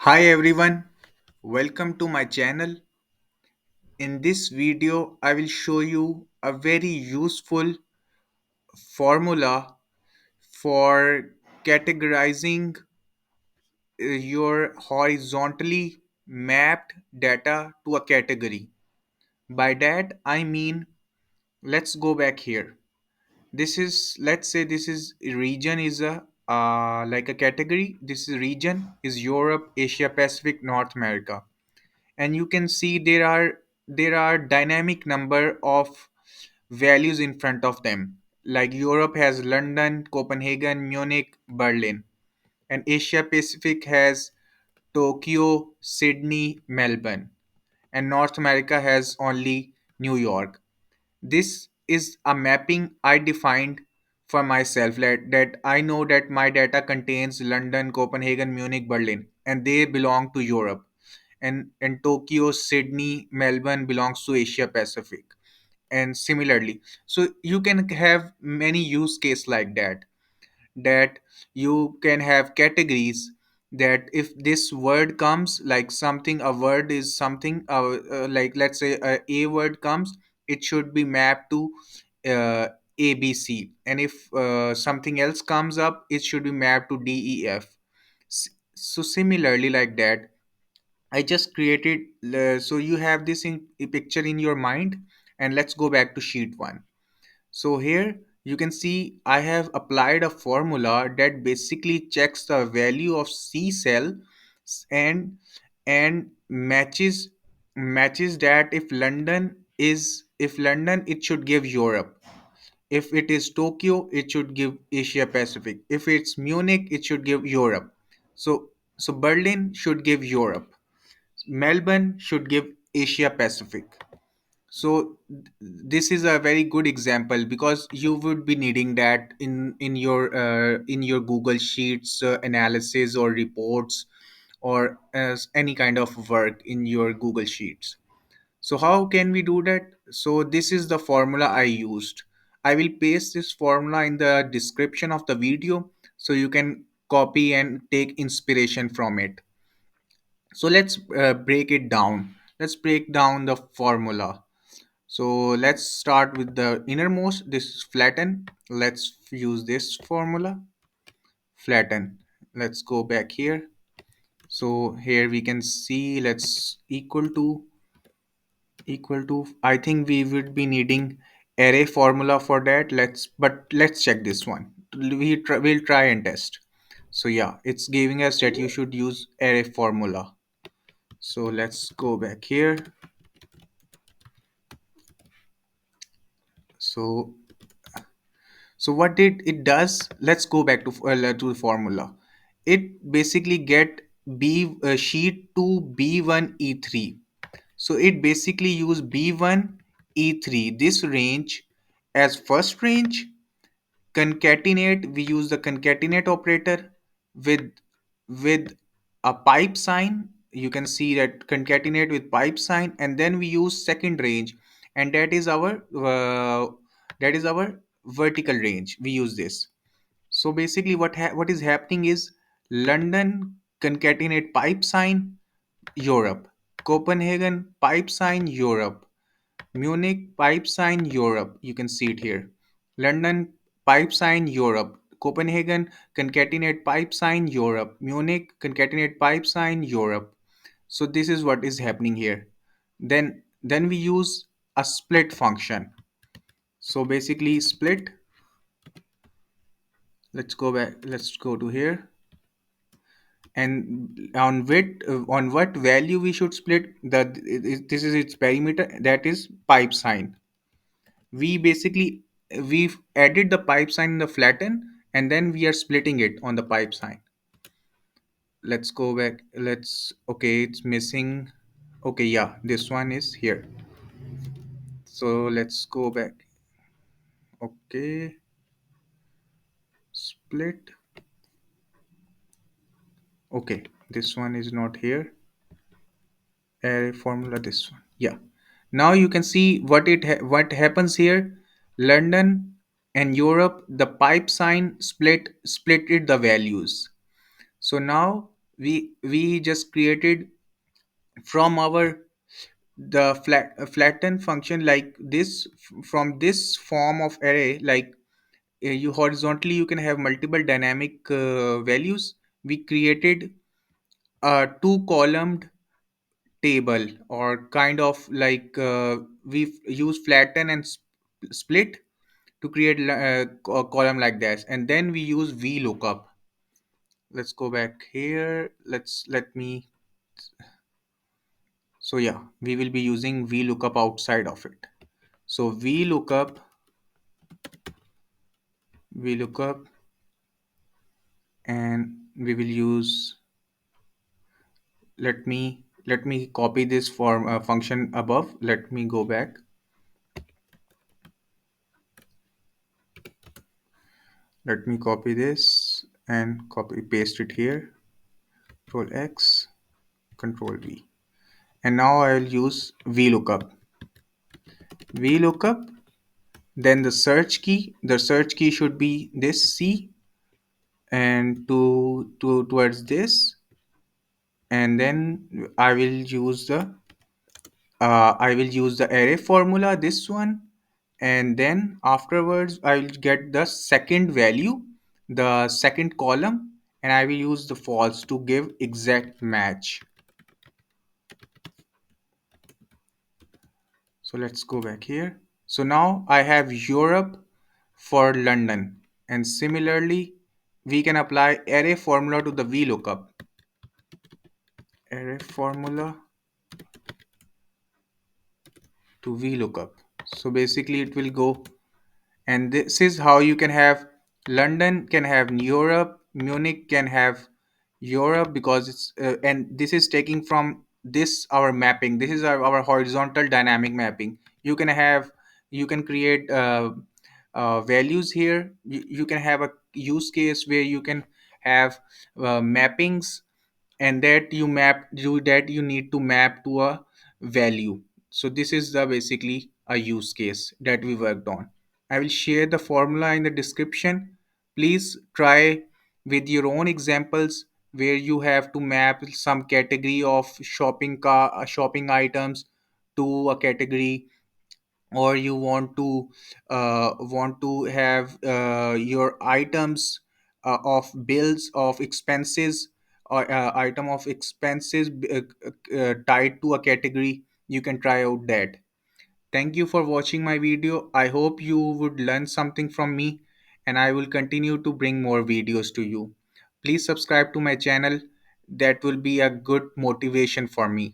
Hi everyone, welcome to my channel. In this video, I will show you a very useful formula for categorizing your horizontally mapped data to a category. By that, I mean, let's go back here. Let's say this is region is a like a category. This is region is Europe, Asia Pacific, North America, and you can see there are dynamic number of values in front of them. Like Europe has London, Copenhagen, Munich, Berlin, and Asia Pacific has Tokyo, Sydney, Melbourne, and North America has only New York. This is a mapping I defined for myself, that I know that my data contains London, Copenhagen, Munich, Berlin, and they belong to Europe. And Tokyo, Sydney, Melbourne belongs to Asia Pacific. And similarly, so you can have many use case like that you can have categories, that if this word comes, like something, a word is something, like let's say a word comes, it should be mapped to uh, ABC, and if something else comes up, it should be mapped to DEF. So similarly, like that, I just created, so you have this in a picture in your mind. And let's go back to sheet 1. So here you can see I have applied a formula that basically checks the value of C cell, and matches that if London, it should give Europe. If it is Tokyo, it should give Asia Pacific. If it's Munich, it should give Europe. So Berlin should give Europe. Melbourne should give Asia Pacific. So this is a very good example, because you would be needing that in your Google Sheets analysis or reports, or as any kind of work in your Google Sheets. So how can we do that? So this is the formula I used. I will paste this formula in the description of the video, so you can copy and take inspiration from it. So let's break it down. Let's break down the formula. So let's start with the innermost. This is flatten. Let's use this formula. Flatten. Let's go back here. So here we can see, let's equal to, I think we would be needing array formula for that. Let's check this one. We'll try and test. So yeah, it's giving us that you should use array formula. So let's go back here. So what did it does? Let's go back to the formula. It basically get B sheet 2 B1 E3. So it basically use B1 E3, this range, as first range. Concatenate, we use the concatenate operator with a pipe sign. You can see that concatenate with pipe sign, and then we use second range, and that is our vertical range. We use this. So basically what is happening is, London concatenate pipe sign Europe, Copenhagen pipe sign Europe, Munich pipe sign Europe. You can see it here. London pipe sign Europe. Copenhagen concatenate pipe sign Europe. Munich concatenate pipe sign Europe. So this is what is happening here. Then we use a split function. So basically split. Let's go back. Let's go to here. And on what value we should split, this is its perimeter, that is pipe sign. We've added the pipe sign in the flatten, and then we are splitting it on the pipe sign. Let's go back. Okay, it's missing. Okay, yeah, this one is here. So let's go back. Okay, split. Okay, this one is not here. Array formula, this one. Yeah. Now you can see what happens here. London and Europe, the pipe sign splitted the values. So now We just created from our the flatten function like this, from this form of array, like you horizontally you can have multiple dynamic values. We created a two columned table, or kind of like we use flatten and split to create a column like this, and then we use VLOOKUP. Let's go back here. Let me. So yeah, we will be using VLOOKUP outside of it. So VLOOKUP, and we will use. Let me copy this form function above. Let me go back. Let me copy this and copy paste it here. Control X, Control V. And now I'll use VLOOKUP. VLOOKUP, then the search key should be this C, and to towards this, and then I will use the array formula, this one, and then afterwards I will get the second value, the second column, and I will use the false to give exact match. So let's go back here. So now I have Europe for London, and similarly we can apply array formula to the VLOOKUP. Array formula to VLOOKUP. So basically it will go, and this is how you can have London can have Europe, Munich can have Europe, because it's and this is taking from this our mapping. This is our horizontal dynamic mapping. You can have, you can create values here. You can have a use case where you can have mappings, and that you need to map to a value. So this is the basically a use case that we worked on. I will share the formula in the description. Please try with your own examples where you have to map some category of shopping items to a category, or you want to have your items of bills of expenses, or item of expenses tied to a category. You can try out that. Thank you for watching my video. I hope you would learn something from me, and I will continue to bring more videos to you. Please subscribe to my channel. That will be a good motivation for me.